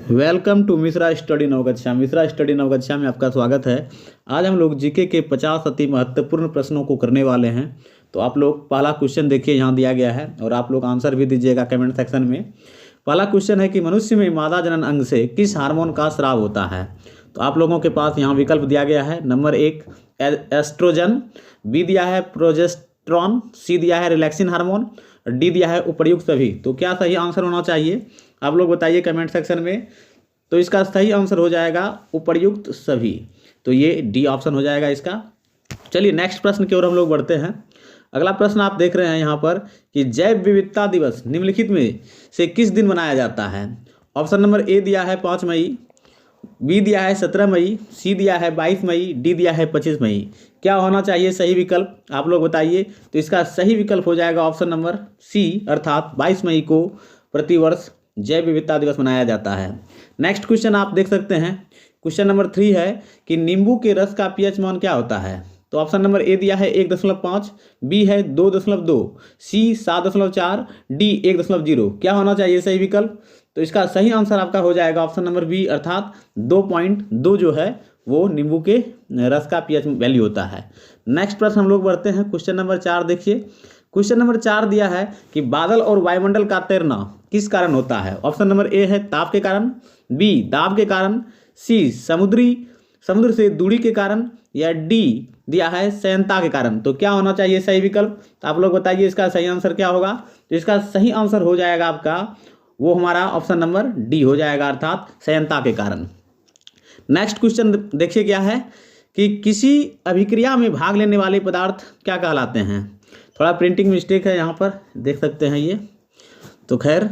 Welcome to Mishra study Navgachhia. Mishra study Navgachhia में आपका स्वागत है। आज हम लोग जीके के 50 अति महत्वपूर्ण प्रश्नों को करने वाले हैं। तो आप लोग पहला क्वेश्चन देखिए, यहाँ दिया गया है और आप लोग आंसर भी दीजिएगा कमेंट सेक्शन में। पहला क्वेश्चन है कि मनुष्य में मादा जनन अंग से किस हार्मोन का स्राव होता है। तो आप लोगों के पास यहाँ विकल्प दिया गया है। नंबर 1 एस्ट्रोजन, बी दिया है प्रोजेस्टेरॉन, सी दिया है रिलैक्सिन हार्मोन, डी दिया है उपर्युक्त सभी। तो क्या सही आंसर होना चाहिए आप लोग बताइए कमेंट सेक्शन में। तो इसका सही आंसर हो जाएगा उपर्युक्त सभी। तो ये डी ऑप्शन हो जाएगा इसका। चलिए नेक्स्ट प्रश्न की ओर हम लोग बढ़ते हैं। अगला प्रश्न आप देख रहे हैं यहाँ पर कि जैव विविधता दिवस निम्नलिखित में से किस दिन मनाया जाता है। ऑप्शन नंबर ए दिया है 5 मई, बी दिया है 17 मई, सी दिया है 22 मई, डी दिया है 25 मई। क्या होना चाहिए सही विकल्प आप लोग बताइए। तो इसका सही विकल्प हो जाएगा ऑप्शन नंबर सी, अर्थात 22 मई को प्रतिवर्ष जैव विविधता दिवस मनाया जाता है। नेक्स्ट क्वेश्चन आप देख सकते हैं। क्वेश्चन नंबर 3 है कि नींबू के रस का पीएच मान क्या होता है। तो ऑप्शन नंबर ए दिया है 1.5, बी है 2.2, सी 7.4, डी 1.0। क्या होना चाहिए सही विकल्प। तो इसका सही आंसर आपका हो जाएगा ऑप्शन नंबर बी, अर्थात 2.2 जो है वो नींबू के रस का पीएच वैल्यू होता है। नेक्स्ट प्रश्न हम लोग बढ़ते हैं। क्वेश्चन नंबर 4 देखिए। क्वेश्चन नंबर 4 दिया है कि बादल और वायुमंडल का तैरना किस कारण होता है। ऑप्शन नंबर ए है ताप के कारण, बी दाब के कारण, सी समुद्र से दूरी के कारण, या डी दिया है सयनता के कारण। तो क्या होना चाहिए सही विकल्प तो आप लोग बताइए इसका सही आंसर क्या होगा। तो इसका सही आंसर हो जाएगा आपका वो हमारा ऑप्शन नंबर डी हो जाएगा, अर्थात सयनता के कारण। नेक्स्ट क्वेश्चन देखिए क्या है कि किसी अभिक्रिया में भाग लेने वाले पदार्थ क्या कहलाते हैं। थोड़ा प्रिंटिंग मिस्टेक है यहाँ पर देख सकते हैं ये। तो खैर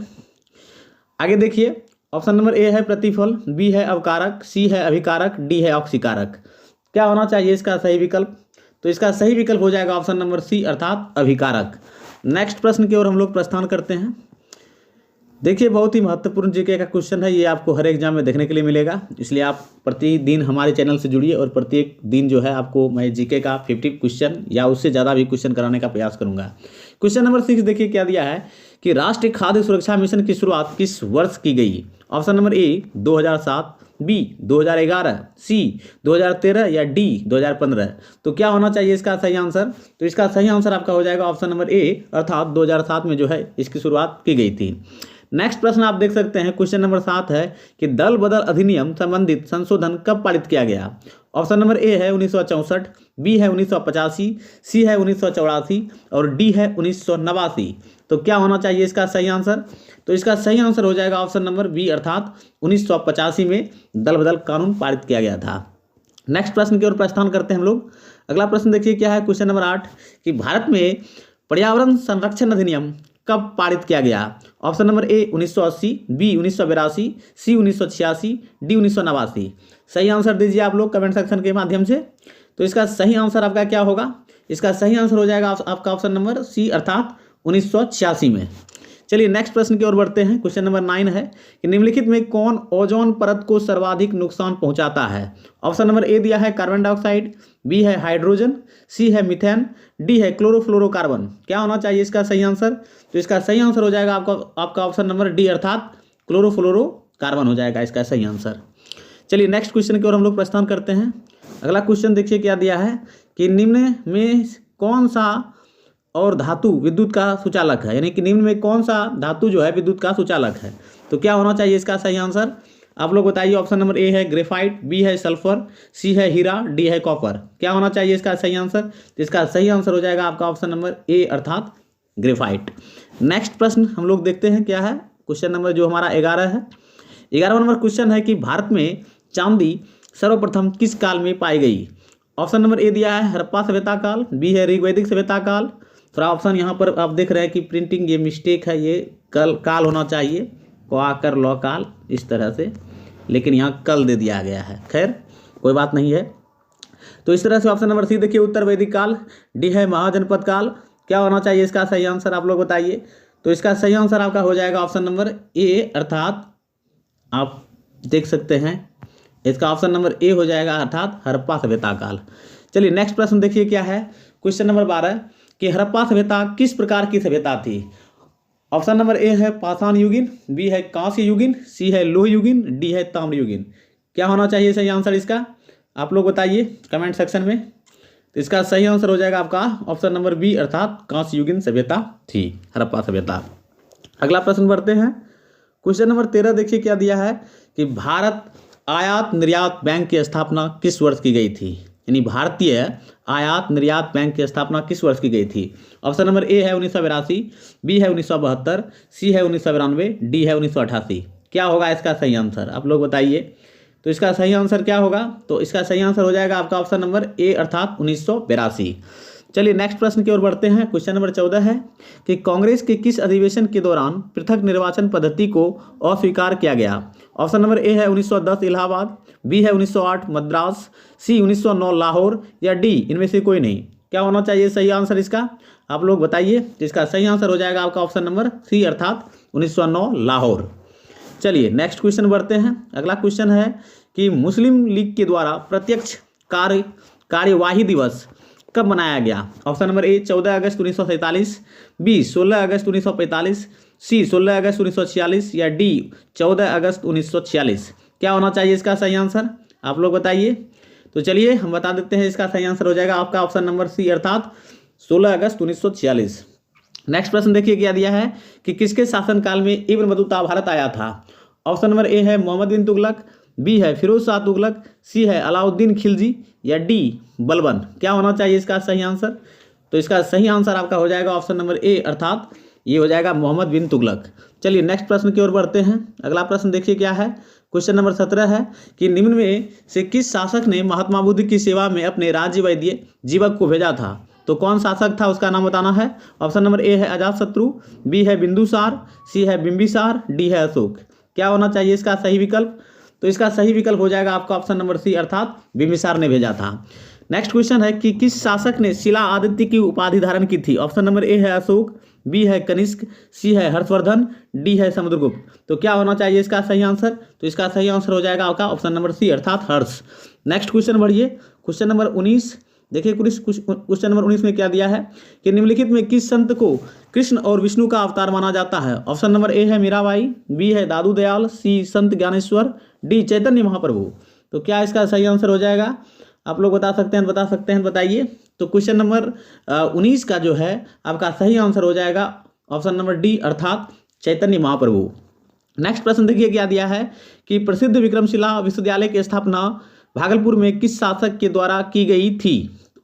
आगे देखिए। ऑप्शन नंबर ए है प्रतिफल, बी है अवकारक, सी है अभिकारक, डी है ऑक्सीकारक। क्या होना चाहिए इसका सही विकल्प। तो इसका सही विकल्प हो जाएगा ऑप्शन नंबर सी, अर्थात अभिकारक। नेक्स्ट प्रश्न की ओर हम लोग प्रस्थान करते हैं। देखिए बहुत ही महत्वपूर्ण जीके का क्वेश्चन है, ये आपको हर एग्जाम में देखने के लिए मिलेगा, इसलिए आप प्रतिदिन हमारे चैनल से जुड़िए और प्रत्येक दिन जो है आपको मैं जीके का 50 क्वेश्चन या उससे ज़्यादा भी क्वेश्चन कराने का प्रयास करूंगा। क्वेश्चन नंबर 6 देखिए क्या दिया है कि राष्ट्रीय खाद्य सुरक्षा मिशन की शुरुआत किस वर्ष की गई। ऑप्शन नंबर ए 2007, बी 2011, सी 2013 या डी 2015। तो क्या होना चाहिए इसका सही आंसर। तो इसका सही आंसर आपका हो जाएगा ऑप्शन नंबर ए, अर्थात 2007 में जो है इसकी शुरुआत की गई थी। नेक्स्ट प्रश्न आप देख सकते हैं। क्वेश्चन नंबर 7 है कि दल बदल अधिनियम संबंधित संशोधन कब पारित किया गया। ऑप्शन नंबर ए है 1964, बी है 1985, सी है 1984 और डी है 1989। तो क्या होना चाहिए इसका सही आंसर। तो इसका सही आंसर हो जाएगा ऑप्शन नंबर बी, अर्थात 1985 में दल बदल कानून पारित किया गया था। नेक्स्ट प्रश्न की ओर प्रस्थान करते हैं हम लोग। अगला प्रश्न देखिए क्या है। क्वेश्चन नंबर 8 कि भारत में पर्यावरण संरक्षण अधिनियम कब पारित किया गया। Option number A 1980, B 1982, C 1986, D 1989। सही आंसर दीजिए आप लोग कमेंट सेक्शन के माध्यम से। तो इसका सही आंसर आपका क्या होगा। इसका सही आंसर हो जाएगा आपका ऑप्शन नंबर सी, अर्थात 1986 में। चलिए नेक्स्ट प्रश्न की ओर बढ़ते हैं। क्वेश्चन नंबर 9 है कि निम्नलिखित में कौन ओजोन परत को सर्वाधिक नुकसान पहुंचाता है। ऑप्शन नंबर ए दिया है कार्बन डाइऑक्साइड, बी है हाइड्रोजन, सी है मीथेन, डी है क्लोरोफ्लोरोकार्बन। क्या होना चाहिए इसका सही आंसर। तो इसका सही आंसर हो जाएगा आपका ऑप्शन नंबर डी, अर्थात क्लोरोफ्लोरोकार्बन हो जाएगा इसका सही आंसर। चलिए नेक्स्ट क्वेश्चन की ओर हम लोग प्रस्थान करते हैं। अगला क्वेश्चन देखिए क्या दिया है कि निम्न में कौन सा और धातु विद्युत का सुचालक है, यानी कि निम्न में कौन सा धातु जो है विद्युत का सुचालक है। तो क्या होना चाहिए इसका सही आंसर आप लोग बताइए। ऑप्शन नंबर ए है ग्रेफाइट, बी है सल्फर, सी है हीरा, डी है कॉपर। क्या होना चाहिए इसका सही आंसर। तो इसका सही आंसर हो जाएगा आपका ऑप्शन नंबर ए, अर्थात ग्रेफाइट। नेक्स्ट प्रश्न हम लोग देखते हैं क्या है। क्वेश्चन नंबर जो हमारा 11 है। 11वां नंबर क्वेश्चन है कि भारत में चांदी सर्वप्रथम किस काल में पाई गई। ऑप्शन नंबर ए दिया है हड़प्पा सभ्यता काल, बी है ऋग्वैदिक सभ्यता काल। थोड़ा ऑप्शन यहाँ पर आप देख रहे हैं कि प्रिंटिंग ये मिस्टेक है, ये काल होना चाहिए, क्वाकर लॉ काल इस तरह से, लेकिन यहाँ कल दे दिया गया है। खैर कोई बात नहीं है। तो इस तरह से ऑप्शन नंबर सी देखिए उत्तर वैदिक काल, डी है महाजनपद काल। क्या होना चाहिए इसका सही आंसर आप लोग बताइए। तो इसका सही आंसर आपका हो जाएगा ऑप्शन नंबर ए, अर्थात आप देख सकते हैं इसका ऑप्शन नंबर ए हो जाएगा, अर्थात हड़प्पा सभ्यता काल। चलिए नेक्स्ट प्रश्न देखिए क्या है। क्वेश्चन नंबर 12 कि हड़प्पा सभ्यता किस प्रकार की सभ्यता थी। ऑप्शन नंबर ए है पाषाण युगीन, बी है कांस्य युगीन, सी है लोह युगीन, डी है ताम्र युगीन। क्या होना चाहिए सही आंसर इसका, आप लोग बताइए कमेंट सेक्शन में। तो इसका सही आंसर हो जाएगा आपका ऑप्शन नंबर बी अर्थात कांस्य युगीन सभ्यता थी, हड़प्पा सभ्यता। अगला प्रश्न बढ़ते हैं। क्वेश्चन नंबर 13 देखिए क्या दिया है कि भारत आयात निर्यात बैंक की स्थापना किस वर्ष की गई थी, यानी भारतीय आयात निर्यात बैंक की स्थापना किस वर्ष की गई थी। ऑप्शन नंबर ए है 1982, बी है 1972, सी है 1992, डी है 1988। क्या होगा इसका सही आंसर, आप लोग बताइए। तो इसका सही आंसर क्या होगा, तो इसका सही आंसर हो जाएगा आपका ऑप्शन नंबर ए अर्थात 1982। चलिए नेक्स्ट प्रश्न की ओर बढ़ते हैं। क्वेश्चन नंबर 14 है कि कांग्रेस के किस अधिवेशन के दौरान पृथक निर्वाचन पद्धति को अस्वीकार किया गया। ऑप्शन नंबर ए है 1910 इलाहाबाद, बी है 1908 मद्रास, सी 1909 लाहौर, या डी इनमें से कोई नहीं। क्या होना चाहिए सही आंसर इसका, आप लोग बताइए। इसका सही आंसर हो जाएगा आपका ऑप्शन नंबर सी अर्थात 1909 लाहौर। चलिए नेक्स्ट क्वेश्चन बढ़ते हैं। अगला क्वेश्चन है कि मुस्लिम लीग के द्वारा प्रत्यक्ष कार्यवाही दिवस कब मनाया गया। ऑप्शन नंबर ए 14 अगस्त 1947, बी 16 अगस्त 1945, सी 16 अगस्त 1946, या डी 14 अगस्त 1946। क्या होना चाहिए इसका सही आंसर, आप लोग बताइए। तो चलिए हम बता देते हैं, इसका सही आंसर हो जाएगा आपका ऑप्शन नंबर सी अर्थात 16 अगस्त 1946। नेक्स्ट प्रश्न देखिए क्या दिया है कि किसके शासनकाल में इब्न बतूता भारत आया था। ऑप्शन नंबर ए है मोहम्मद बिन तुगलक, बी है फिरोज शाह तुगलक, सी है अलाउद्दीन खिलजी, या डी बलबन। क्या होना चाहिए इसका सही आंसर, तो इसका सही आंसर आपका हो जाएगा ऑप्शन नंबर ए अर्थात ये हो जाएगा मोहम्मद बिन तुगलक। चलिए नेक्स्ट प्रश्न की ओर बढ़ते हैं। अगला प्रश्न देखिए क्या है। क्वेश्चन नंबर 17 है कि निम्न में से किस शासक ने महात्मा बुद्ध की सेवा में अपने राज्य वैद्य जीवक को भेजा था। तो कौन शासक था उसका नाम बताना है। ऑप्शन नंबर ए है अजातशत्रु, बी है बिंदुसार, सी है बिंबिसार, डी है अशोक। क्या होना चाहिए इसका सही विकल्प, तो इसका सही विकल्प हो जाएगा आपका ऑप्शन नंबर सी अर्थात बिंबिसार ने भेजा था। नेक्स्ट क्वेश्चन है कि किस शासक ने शिला आदित्य की उपाधि धारण की थी। ऑप्शन नंबर ए है अशोक, बी है कनिष्क, सी है हर्षवर्धन, डी है समुद्रगुप्त। तो क्या होना चाहिए इसका सही आंसर, तो इसका सही आंसर हो जाएगा आपका ऑप्शन नंबर सी अर्थात हर्ष। नेक्स्ट क्वेश्चन बढ़िए। क्वेश्चन नंबर 19 देखिए। क्वेश्चन नंबर 19 में क्या दिया है कि निम्नलिखित में किस संत को कृष्ण और विष्णु का अवतार माना जाता है। ऑप्शन नंबर ए है मीराबाई, बी है दादू दयाल, सी संत ज्ञानेश्वर, डी चैतन्य महाप्रभु। तो क्या इसका सही आंसर हो जाएगा, आप लोग बता सकते हैं, बताइए। तो क्वेश्चन नंबर 19 का जो है आपका सही आंसर हो जाएगा ऑप्शन नंबर डी अर्थात चैतन्य महाप्रभु। नेक्स्ट प्रश्न देखिए क्या दिया है कि प्रसिद्ध विक्रमशिला विश्वविद्यालय की स्थापना भागलपुर में किस शासक के द्वारा की गई थी।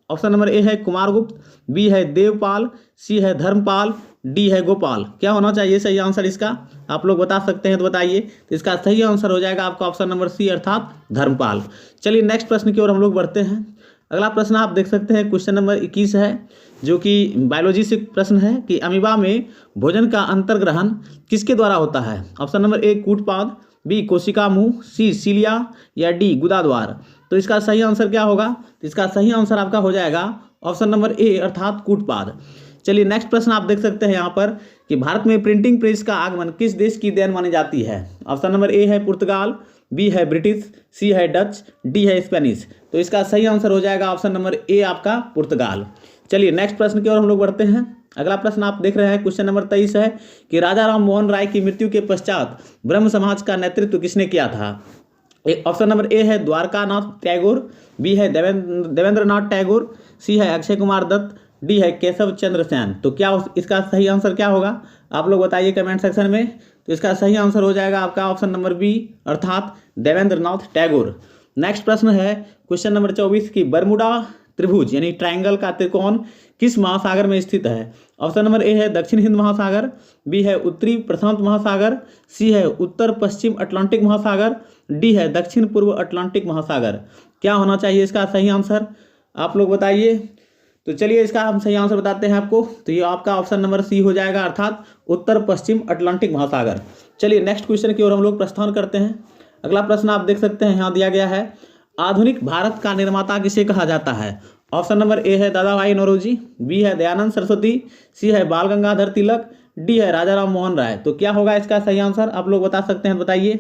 ऑप्शन नंबर ए है कुमारगुप्त, बी है देवपाल, सी है धर्मपाल, डी है गोपाल। क्या होना चाहिए सही आंसर इसका, आप लोग बता सकते हैं तो बताइए। तो इसका सही आंसर हो जाएगा आपका ऑप्शन नंबर सी अर्थात धर्मपाल। चलिए नेक्स्ट प्रश्न की ओर हम लोग बढ़ते हैं। अगला प्रश्न आप देख सकते हैं क्वेश्चन नंबर 21 है जो कि बायोलॉजी से प्रश्न है कि अमीबा में भोजन का अंतर्ग्रहण किसके द्वारा होता है। ऑप्शन नंबर ए कूटपाद, बी कोशिका मुंह, सी सीलिया, या डी गुदा द्वार। तो इसका सही आंसर क्या होगा, तो इसका सही आंसर आपका हो जाएगा ऑप्शन नंबर ए अर्थात कूटपाद। चलिए नेक्स्ट प्रश्न आप देख सकते हैं यहाँ पर कि भारत में प्रिंटिंग प्रेस का आगमन किस देश की देन मानी जाती है। ऑप्शन नंबर ए है पुर्तगाल, बी है ब्रिटिश, सी है डच, डी है स्पेनिश। तो इसका सही आंसर हो जाएगा ऑप्शन नंबर ए आपका पुर्तगाल। चलिए नेक्स्ट प्रश्न की ओर हम लोग बढ़ते हैं। अगला प्रश्न आप देख रहे हैं क्वेश्चन नंबर 23 है कि राजा राम मोहन राय की मृत्यु के पश्चात ब्रह्म समाज का नेतृत्व किसने किया था। ऑप्शन नंबर ए है द्वारकानाथ टैगोर, बी है देवेंद्रनाथ टैगोर, सी है अक्षय कुमार दत्त, डी है केशव चंद्र सेन। तो क्या इसका सही आंसर क्या होगा, आप लोग बताइए कमेंट सेक्शन में। तो इसका सही आंसर हो जाएगा आपका ऑप्शन नंबर बी अर्थात देवेंद्रनाथ टैगोर। नेक्स्ट प्रश्न है क्वेश्चन नंबर 24 की बरमुडा त्रिभुज यानी ट्रायंगल का त्रिकोण किस महासागर में स्थित है। ऑप्शन नंबर ए है दक्षिण हिंद महासागर, बी है उत्तरी प्रशांत महासागर, सी है उत्तर पश्चिम अटलांटिक महासागर, डी है दक्षिण पूर्व अटलांटिक महासागर। क्या होना चाहिए इसका सही आंसर, आप लोग बताइए। तो चलिए इसका हम सही आंसर बताते हैं आपको। तो ये आपका ऑप्शन नंबर सी हो जाएगा अर्थात उत्तर पश्चिम अटलांटिक महासागर। चलिए नेक्स्ट क्वेश्चन की ओर हम लोग प्रस्थान करते हैं। अगला प्रश्न आप देख सकते हैं यहाँ दिया गया है आधुनिक भारत का निर्माता किसे कहा जाता है। ऑप्शन नंबर ए है दादा भाई नौरोजी, बी है दयानंद सरस्वती, सी है बाल गंगाधर तिलक, डी है राजा राम मोहन राय। तो क्या होगा इसका सही आंसर, आप लोग बता सकते हैं बताइए।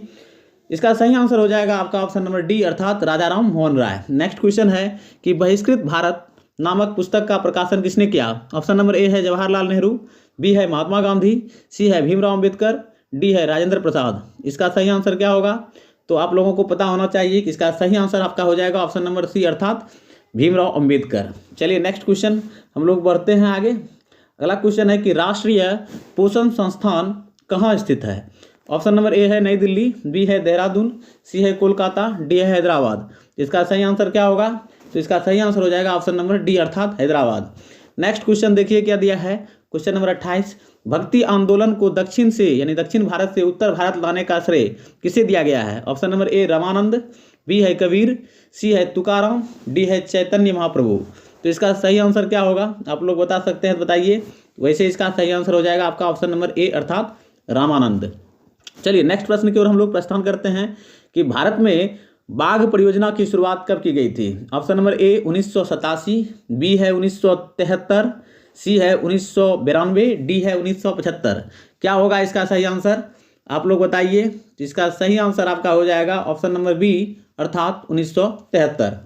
इसका सही आंसर हो जाएगा आपका ऑप्शन नंबर डी अर्थात राजा राम मोहन राय। नेक्स्ट क्वेश्चन है कि बहिष्कृत भारत नामक पुस्तक का प्रकाशन किसने किया। ऑप्शन नंबर ए है जवाहरलाल नेहरू, बी है महात्मा गांधी, सी है भीमराव अंबेडकर, डी है राजेंद्र प्रसाद। इसका सही आंसर क्या होगा? तो आप लोगों को पता होना चाहिए कि इसका सही आंसर आपका हो जाएगा ऑप्शन नंबर सी अर्थात भीमराव अंबेडकर। चलिए नेक्स्ट क्वेश्चन हम लोग बढ़ते हैं आगे। अगला क्वेश्चन है कि राष्ट्रीय पोषण संस्थान कहाँ स्थित है? ऑप्शन नंबर ए है नई दिल्ली, बी है देहरादून, सी है कोलकाता, डी है हैदराबाद। इसका सही आंसर क्या होगा? तो इसका सही आंसर हो जाएगा ऑप्शन नंबर डी अर्थात हैदराबाद। नेक्स्ट क्वेश्चन देखिए क्या दिया है। क्वेश्चन नंबर 28, भक्ति आंदोलन को दक्षिण से यानी दक्षिण भारत से उत्तर भारत लाने का श्रेय किसे दिया गया है? Option number A Ramanand, B है कबीर, सी है तुकाराम, डी है चैतन्य महाप्रभु। तो इसका सही आंसर क्या होगा? आप लोग बता सकते हैं, बताइए। वैसे इसका सही आंसर हो जाएगा आपका ऑप्शन नंबर ए अर्थात रामानंद। चलिए नेक्स्ट प्रश्न की ओर हम लोग प्रस्थान करते हैं कि भारत में बाघ परियोजना की शुरुआत कब की गई थी? ऑप्शन नंबर ए 1987, बी है 1973, सी है 1992, डी है 1975। क्या होगा इसका सही आंसर? आप लोग बताइए। इसका सही आंसर आपका हो जाएगा ऑप्शन नंबर बी अर्थात 1973।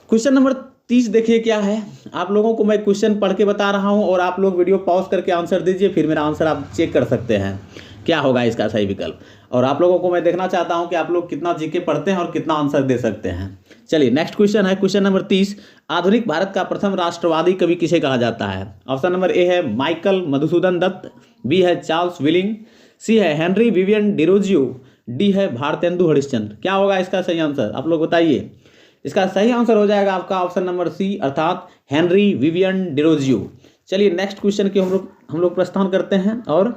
क्वेश्चन नंबर 30 देखिए क्या है। आप लोगों को मैं क्वेश्चन पढ़ के बता रहा हूं और आप लोग वीडियो पॉज करके आंसर दीजिए, फिर मेरा आंसर आप चेक कर सकते हैं क्या होगा इसका सही विकल्प। और आप लोगों को मैं देखना चाहता हूं कि आप लोग कितना जीके पढ़ते हैं और कितना आंसर दे सकते हैं। चलिए नेक्स्ट क्वेश्चन है क्वेश्चन नंबर 30, आधुनिक भारत का प्रथम राष्ट्रवादी कवि किसे कहा जाता है? ऑप्शन नंबर ए है माइकल मधुसूदन दत्त, बी है चार्ल्स विलिंग, सी है हेनरी विवियन डिरोजियो, डी है भारतेंदु हरिश्चंद्र। क्या होगा इसका सही आंसर? आप लोग बताइए। इसका सही आंसर हो जाएगा आपका ऑप्शन नंबर सी अर्थात हेनरी विवियन डिरोजियो। चलिए नेक्स्ट क्वेश्चन की हम लोग प्रस्थान करते हैं और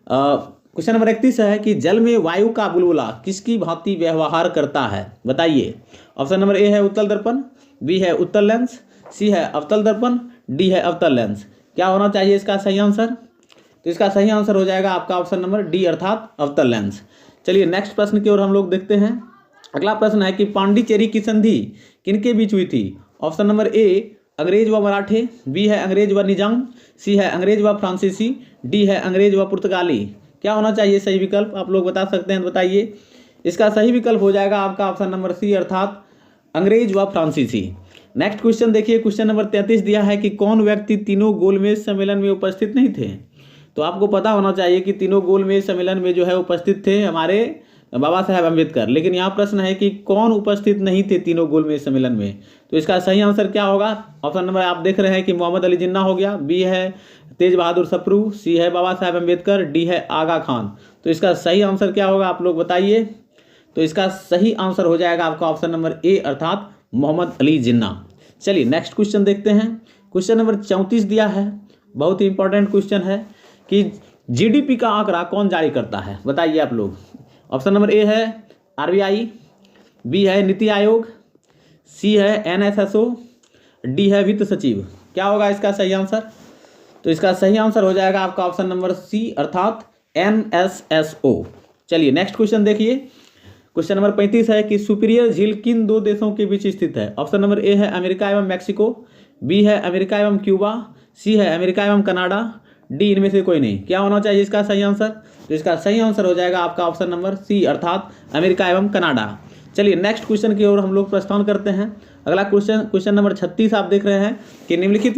क्वेश्चन नंबर 31 है कि जल में वायु का बुलबुला किसकी भांति व्यवहार करता है? बताइए। ऑप्शन नंबर ए है उत्तल दर्पण, बी है उत्तल लेंस, सी है अवतल दर्पण, डी है अवतल लेंस। क्या होना चाहिए इसका सही आंसर? तो इसका सही आंसर हो जाएगा आपका ऑप्शन नंबर डी अर्थात अवतल लेंस। चलिए नेक्स्ट प्रश्न की ओर हम लोग देखते हैं। अगला प्रश्न है कि पांडिचेरी की संधि किनके बीच हुई थी? ऑप्शन नंबर ए अंग्रेज व मराठे, बी है अंग्रेज व निजाम, सी है अंग्रेज व फ्रांसीसी, डी है अंग्रेज व पुर्तगाली। क्या होना चाहिए सही विकल्प? आप लोग बता सकते हैं, बताइए। इसका सही विकल्प हो जाएगा आपका ऑप्शन नंबर सी अर्थात अंग्रेज व फ्रांसीसी। नेक्स्ट क्वेश्चन देखिए क्वेश्चन नंबर 33 दिया है कि कौन व्यक्ति तीनों गोलमेज सम्मेलन में उपस्थित नहीं थे? तो आपको पता होना चाहिए कि तीनों गोलमेज सम्मेलन में जो है उपस्थित थे हमारे बाबा साहेब अम्बेडकर, लेकिन यहाँ प्रश्न है कि कौन उपस्थित नहीं थे तीनों गोलमेज सम्मेलन में? तो इसका सही आंसर क्या होगा? ऑप्शन नंबर आप देख रहे हैं कि मोहम्मद अली जिन्ना हो गया, बी है तेज बहादुर सप्रू, सी है बाबा साहेब अम्बेडकर, डी है आगा खान। तो इसका सही आंसर क्या होगा? आप लोग बताइए। तो इसका सही आंसर हो जाएगा आपका ऑप्शन नंबर ए अर्थात मोहम्मद अली जिन्ना। चलिए नेक्स्ट क्वेश्चन देखते हैं। क्वेश्चन नंबर 34 दिया है, बहुत ही इंपॉर्टेंट क्वेश्चन है कि जीडीपी का आंकड़ा कौन जारी करता है? बताइए आप लोग। ऑप्शन नंबर ए है आरबीआई, बी है नीति आयोग, सी है एनएसएसओ, डी है वित्त सचिव। क्या होगा इसका सही आंसर? तो इसका सही आंसर हो जाएगा आपका ऑप्शन नंबर सी अर्थात एनएसएसओ। चलिए नेक्स्ट क्वेश्चन देखिए। क्वेश्चन नंबर 35 है कि सुपीरियर झील किन दो देशों के बीच स्थित है? ऑप्शन नंबर ए है अमेरिका एवं मैक्सिको, बी है अमेरिका एवं क्यूबा, सी है अमेरिका एवं कनाडा, डी इनमें से कोई नहीं। क्या होना चाहिए इसका सही आंसर? तो इसका सही आंसर हो जाएगा आपका ऑप्शन नंबर सी अर्थात अमेरिका एवं कनाडा। चलिए नेक्स्ट क्वेश्चन की ओर हम लोग प्रस्थान करते हैं। अगला क्वेश्चन नंबर 36 आप देख रहे हैं कि निम्नलिखित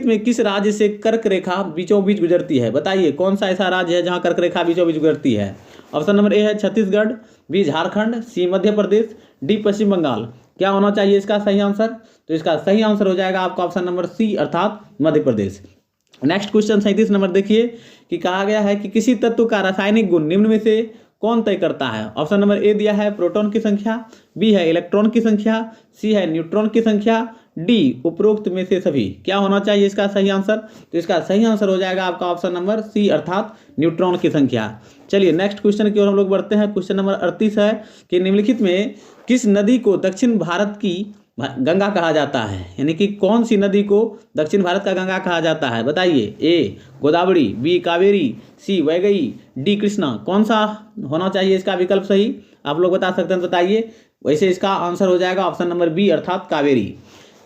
में किस राज्य से कर्क रेखा बीचों बीच गुजरती है? बताइए कौन सा ऐसा राज्य है जहां कर्क रेखा बीचों बीच गुजरती है? ऑप्शन नंबर ए है छत्तीसगढ़, बी झारखंड, सी मध्य प्रदेश, डी पश्चिम बंगाल। क्या होना चाहिए इसका सही आंसर? तो इसका सही आंसर हो जाएगा आपका ऑप्शन नंबर सी अर्थात Madhya Pradesh. Next question 37 number देखिए कि कहा गया है कि किसी तत्व का रासायनिक गुण निम्न में से कौन तय करता है? ऑप्शन नंबर ए दिया है प्रोटॉन की संख्या, बी है इलेक्ट्रॉन की संख्या, सी है न्यूट्रॉन की संख्या, डी उपरोक्त में से सभी। क्या होना चाहिए इसका सही आंसर? तो इसका सही आंसर हो जाएगा आपका ऑप्शन नंबर सी अर्थात न्यूट्रॉन की संख्या। चलिए नेक्स्ट क्वेश्चन की ओर हम लोग बढ़ते हैं। क्वेश्चन नंबर 38 है कि निम्नलिखित में किस नदी को दक्षिण भारत की गंगा कहा जाता है? यानी कि कौन सी नदी को दक्षिण भारत का गंगा कहा जाता है? बताइए। ए गोदावरी, बी कावेरी, सी वैगई, डी कृष्णा। कौन सा होना चाहिए इसका विकल्प सही? आप लोग बता सकते हैं, बताइए। वैसे इसका आंसर हो जाएगा ऑप्शन नंबर बी अर्थात कावेरी।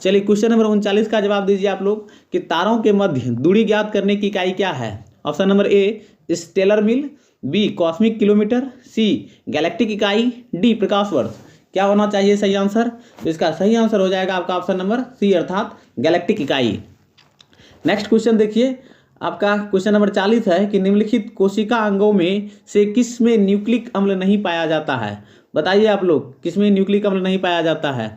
चलिए क्वेश्चन नंबर 39 का जवाब दीजिए आप लोग कि तारों के मध्य दूरी ज्ञात करने की इकाई क्या है? ऑप्शन नंबर ए स्टेलर मील, B cosmic kilometre, C galactic इकाई, डी प्रकाश वर्ष। क्या होना चाहिए सही आंसर? तो इसका सही आंसर हो जाएगा आपका ऑप्शन नंबर सी अर्थात गैलेक्टिक इकाई। नेक्स्ट क्वेश्चन देखिए, आपका क्वेश्चन नंबर 40 है कि निम्नलिखित कोशिका अंगों में से किस में न्यूक्लिक अम्ल नहीं पाया जाता है। बताइए आप लोग, किस में न्यूक्लिक अम्ल नहीं पाया जाता है।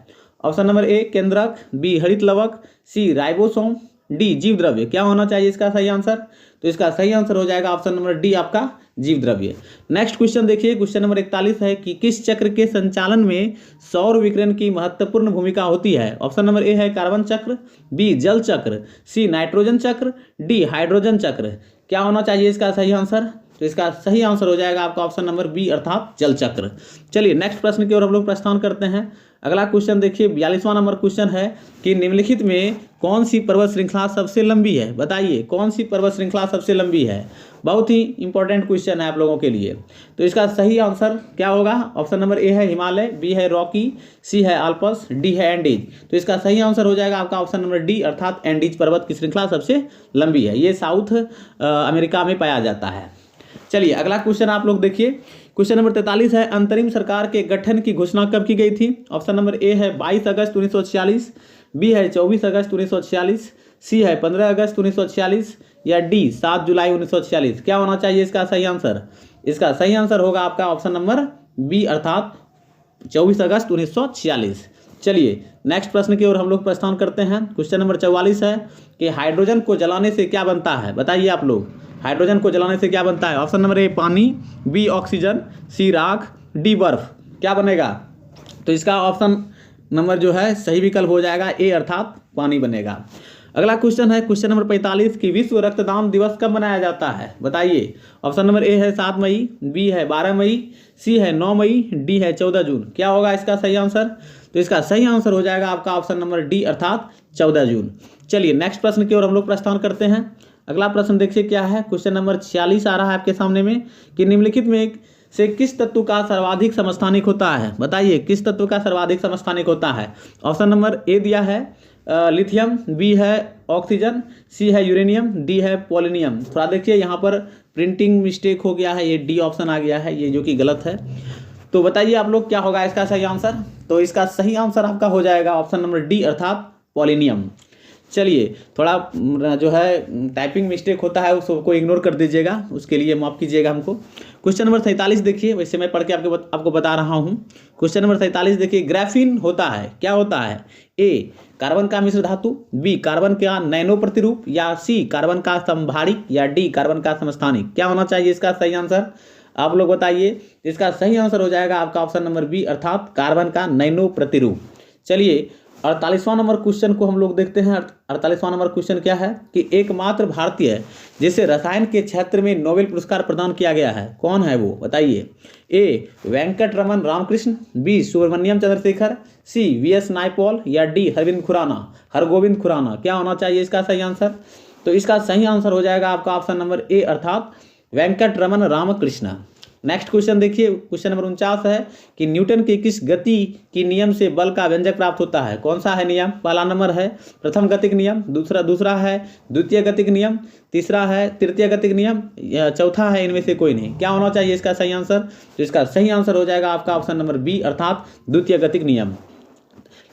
ऑप्शन नंबर ए केंद्रक, बी हरित लवक, सी राइबोसोम, डी जीव द्रव्य। क्या होना चाहिए इसका सही आंसर? तो इसका सही आंसर हो जाएगा ऑप्शन नंबर डी, आपका जीव द्रव्य। नेक्स्ट क्वेश्चन देखिए, क्वेश्चन नंबर 41 है कि किस चक्र के संचालन में सौर विकिरण की महत्वपूर्ण भूमिका होती है। ऑप्शन नंबर ए है कार्बन चक्र, बी जल चक्र, सी नाइट्रोजन चक्र, डी हाइड्रोजन चक्र। क्या होना चाहिए इसका सही आंसर? तो इसका सही आंसर हो जाएगा आपका ऑप्शन नंबर बी अर्थात जल चक्र। चलिए नेक्स्ट प्रश्न की ओर हम लोग प्रस्थान करते हैं। अगला क्वेश्चन देखिए, 42वां नंबर क्वेश्चन है कि निम्नलिखित में कौन सी पर्वत श्रृंखला सबसे लंबी है। बताइए कौन सी पर्वत श्रृंखला सबसे लंबी है। बहुत ही इंपॉर्टेंट क्वेश्चन है आप लोगों के लिए। तो इसका सही आंसर क्या होगा? ऑप्शन नंबर ए है हिमालय, बी है रॉकी, सी है आल्प्स, डी है एंडीज। तो इसका सही आंसर हो जाएगा आपका ऑप्शन नंबर डी अर्थात एंडीज पर्वत की श्रृंखला सबसे लंबी है। ये साउथ अमेरिका में पाया जाता है। चलिए अगला क्वेश्चन आप लोग देखिए, क्वेश्चन नंबर 43 है अंतरिम सरकार के गठन की घोषणा कब की गई थी। ऑप्शन नंबर ए है 22 अगस्त 1946, बी है 24 अगस्त 1946, सी है 15 अगस्त 1946 या डी 7 जुलाई 1946। क्या होना चाहिए इसका सही आंसर? इसका सही आंसर होगा आपका ऑप्शन नंबर बी अर्थात 24 अगस्त 1946। चलिए नेक्स्ट प्रश्न की ओर हम लोग प्रस्थान करते हैं। क्वेश्चन नंबर 44 है कि हाइड्रोजन को जलाने से क्या बनता है। बताइए आप लोग, हाइड्रोजन को जलाने से क्या बनता है। ऑप्शन नंबर ए पानी, बी ऑक्सीजन, सी राख, डी बर्फ। क्या बनेगा? तो इसका ऑप्शन नंबर जो है सही विकल्प हो जाएगा ए अर्थात पानी बनेगा। अगला क्वेश्चन है क्वेश्चन नंबर 45 कि विश्व रक्तदान दिवस कब मनाया जाता है। बताइए। ऑप्शन नंबर ए है 7 मई, बी है 12 मई, सी है 9 मई, डी है 14 जून। क्या होगा इसका सही आंसर? तो इसका सही आंसर हो जाएगा आपका ऑप्शन नंबर डी अर्थात 14 जून। चलिए नेक्स्ट प्रश्न की ओर हम लोग प्रस्थान करते हैं। अगला प्रश्न देखिए क्या है। क्वेश्चन नंबर 46 आ रहा है आपके सामने में कि निम्नलिखित में से किस तत्व का सर्वाधिक समस्थानिक होता है। बताइए किस तत्व का सर्वाधिक समस्थानिक होता है। ऑप्शन नंबर ए दिया है लिथियम, बी है ऑक्सीजन, सी है यूरेनियम, डी है पोलोनियम। थोड़ा देखिए यहाँ पर प्रिंटिंग मिस्टेक हो गया है, ये डी ऑप्शन आ गया है, ये जो कि गलत है। तो बताइए आप लोग क्या होगा इसका सही आंसर। तो इसका सही आंसर आपका हो जाएगा ऑप्शन नंबर डी अर्थात पोलोनियम। चलिए थोड़ा जो है टाइपिंग मिस्टेक होता है उसको इग्नोर कर दीजिएगा, उसके लिए माफ़ कीजिएगा हमको। क्वेश्चन नंबर 47 देखिए, वैसे मैं पढ़ के आपको बता रहा हूँ। क्वेश्चन नंबर 47 देखिए, ग्राफीन होता है, क्या होता है। ए कार्बन का मिश्र धातु, बी कार्बन का नैनो प्रतिरूप, या सी कार्बन का समभारिक, या डी कार्बन का समस्थानिक। क्या होना चाहिए इसका सही आंसर आप लोग बताइए। इसका सही आंसर हो जाएगा आपका ऑप्शन नंबर बी अर्थात कार्बन का नैनो प्रतिरूप। चलिए 48वां नंबर क्वेश्चन को हम लोग देखते हैं। 48वां नंबर क्वेश्चन क्या है कि एकमात्र भारतीय जिसे रसायन के क्षेत्र में नोबेल पुरस्कार प्रदान किया गया है, कौन है वो बताइए। ए वेंकट रमन रामकृष्ण, बी सुब्रमण्यम चंद्रशेखर, सी वी.एस. नायपॉल, या डी हरगोविंद खुराना। क्या होना चाहिए इसका सही आंसर। तो इसका सही आंसर हो जाएगा आपका ऑप्शन नंबर ए अर्थात वेंकट रमन रामकृष्ण। नेक्स्ट क्वेश्चन देखिए, क्वेश्चन नंबर 49 है कि न्यूटन के किस गति की नियम से बल का व्यंजक प्राप्त होता है। कौन सा है नियम। पहला नंबर है प्रथम गतिक नियम, दूसरा है द्वितीय गतिक नियम, तीसरा है तृतीय गतिक नियम, या चौथा है इनमें से कोई नहीं। क्या होना चाहिए इसका सही आंसर। तो इसका सही आंसर हो जाएगा आपका ऑप्शन नंबर बी अर्थात द्वितीय गतिक नियम।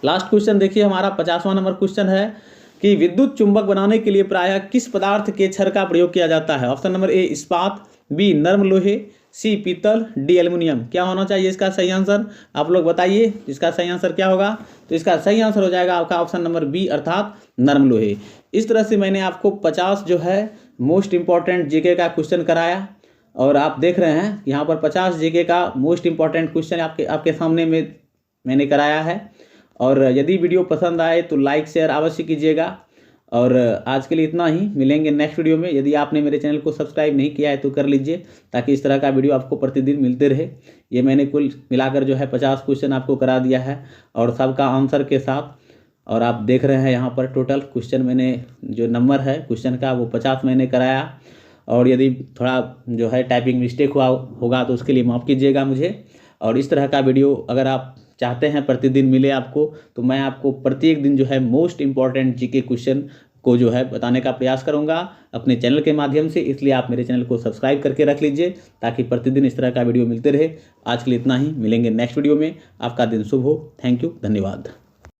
लास्ट क्वेश्चन देखिए, हमारा 50वां नंबर क्वेश्चन है कि विद्युत चुंबक बनाने के लिए प्रायः किस पदार्थ के क्षर का प्रयोग किया जाता है। ऑप्शन नंबर ए इस्पात, बी नर्म लोहे, सी पीतल, डी एल्युमिनियम। क्या होना चाहिए इसका सही आंसर आप लोग बताइए। इसका सही आंसर क्या होगा। तो इसका सही आंसर हो जाएगा आपका ऑप्शन नंबर बी अर्थात नर्म लोहे। इस तरह से मैंने आपको 50 जो है मोस्ट इंपॉर्टेंट जीके का क्वेश्चन कराया, और आप देख रहे हैं यहाँ पर 50 जीके का मोस्ट इंपॉर्टेंट क्वेश्चन आपके सामने में मैंने कराया है। और यदि वीडियो पसंद आए तो लाइक शेयर अवश्य कीजिएगा। और आज के लिए इतना ही, मिलेंगे नेक्स्ट वीडियो में। यदि आपने मेरे चैनल को सब्सक्राइब नहीं किया है तो कर लीजिए, ताकि इस तरह का वीडियो आपको प्रतिदिन मिलते रहे। ये मैंने कुल मिलाकर जो है 50 क्वेश्चन आपको करा दिया है, और सबका आंसर के साथ। और आप देख रहे हैं यहाँ पर टोटल क्वेश्चन मैंने जो नंबर है क्वेश्चन का वो 50 मैंने कराया। और यदि थोड़ा जो है टाइपिंग मिस्टेक होगा तो उसके लिए माफ़ कीजिएगा मुझे। और इस तरह का वीडियो अगर आप चाहते हैं प्रतिदिन मिले आपको, तो मैं आपको प्रत्येक दिन जो है मोस्ट इंपॉर्टेंट जीके क्वेश्चन को जो है बताने का प्रयास करूंगा अपने चैनल के माध्यम से। इसलिए आप मेरे चैनल को सब्सक्राइब करके रख लीजिए, ताकि प्रतिदिन इस तरह का वीडियो मिलते रहे। आज के लिए इतना ही, मिलेंगे नेक्स्ट वीडियो में। आपका दिन शुभ हो। थैंक यू, धन्यवाद।